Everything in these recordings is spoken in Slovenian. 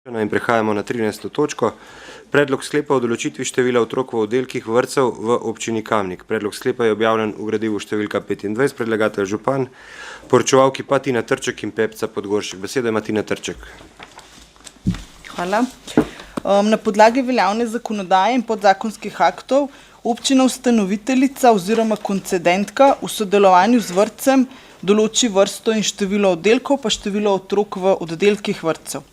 In prehajamo na 13. točko. Predlog sklepa o določitvi števila otrok v oddelkih vrtcev v občini Kamnik. Predlog sklepa je objavljen v gradivu številka 25, predlagatelj župan, poročevalki pa Tina Trček in Pepca Podgoršek. Besedo ima Tina Trček. Hvala. Na podlagi veljavne zakonodaje in podzakonskih aktov občina ustanoviteljica oziroma koncedentka v sodelovanju z vrtcem določi vrsto in število oddelkov pa število otrok v oddelkih vrtcev.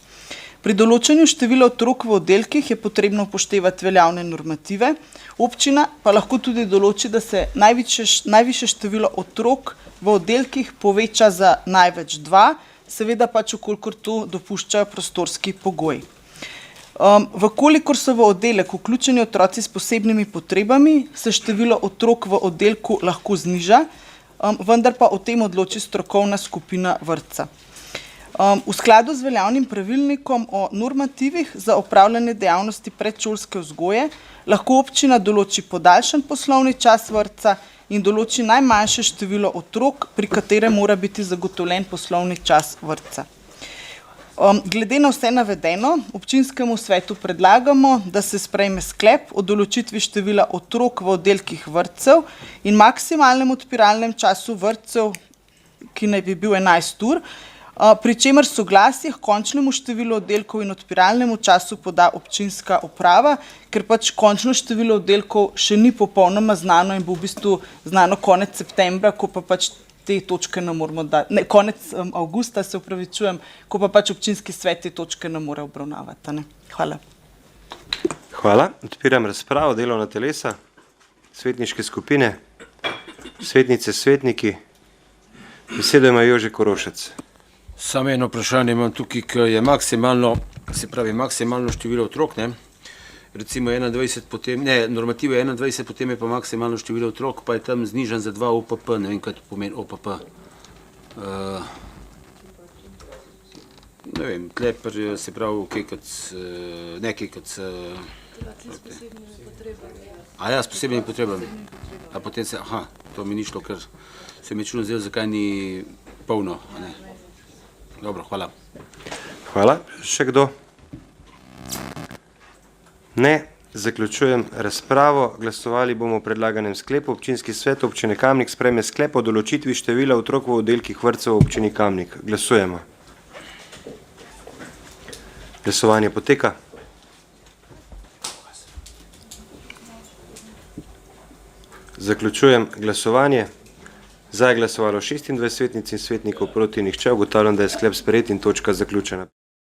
Pri določanju števila otrok v oddelkih je potrebno upoštevati veljavne normative, občina pa lahko tudi določi, da se najvišje število otrok v oddelkih poveča za največ 2, seveda pač vkolikor to dopuščajo prostorski pogoji. Vkolikor so v oddelek vključeni otroci s posebnimi potrebami, se število otrok v oddelku lahko zniža, vendar pa o tem odloči strokovna skupina vrtca. V skladu z veljavnim pravilnikom o normativih za opravljanje dejavnosti predšolske vzgoje lahko občina določi podaljšan poslovni čas vrtca in določi najmanjše število otrok, pri katerem mora biti zagotovljen poslovni čas vrtca. Glede na vse navedeno, občinskemu svetu predlagamo, da se sprejme sklep o določitvi števila otrok v oddelkih vrtcev in maksimalnem odpiralnem času vrtcev, ki naj bi bil 11 ur, pri čemer soglasje k končnemu številu oddelkov in odpiralnemu času poda občinska uprava, ker pač končno število oddelkov še ni popolnoma znano in bo v bistvu znano konec septembra, ko pa pač te točke ne moramo dati, ne, konec avgusta se opravičujem, ko pa pač občinski svet te točke ne more obravnavati. Ne? Hvala. Hvala. Odpiram razpravo, delovna telesa, svetniške skupine, svetnice, svetniki. Besedo ima Jože Korošec. Samo eno vprašanje imam tukaj, ki je maksimalno, se pravi maksimalno število otrok, ne? Recimo 21, potem, ne, normativ je 21, potem je pa maksimalno število otrok, pa je tam znižan za 2 OPP, ne vem, kaj to pomeni OPP. Ne vem, tlepr, se pravi, nekaj kot s posebnimi potrebami. A ja, s posebnimi potrebami. A potem se, to mi ni šlo, ker se mi čudno zdelo, zakaj ni polno, a ne. Dobro, hvala. Hvala. Še kdo? Ne. Zaključujem razpravo. Glasovali bomo o predlaganem sklepu. Občinski svet občine Kamnik sprejme sklep o določitvi števila otrok v oddelkih vrtcev v občini Kamnik. Glasujemo. Glasovanje poteka. Zaključujem glasovanje. Za je glasovalo 26 svetnic in svetnikov, proti nihče. Ugotavljam, da je sklep sprejet in točka zaključena.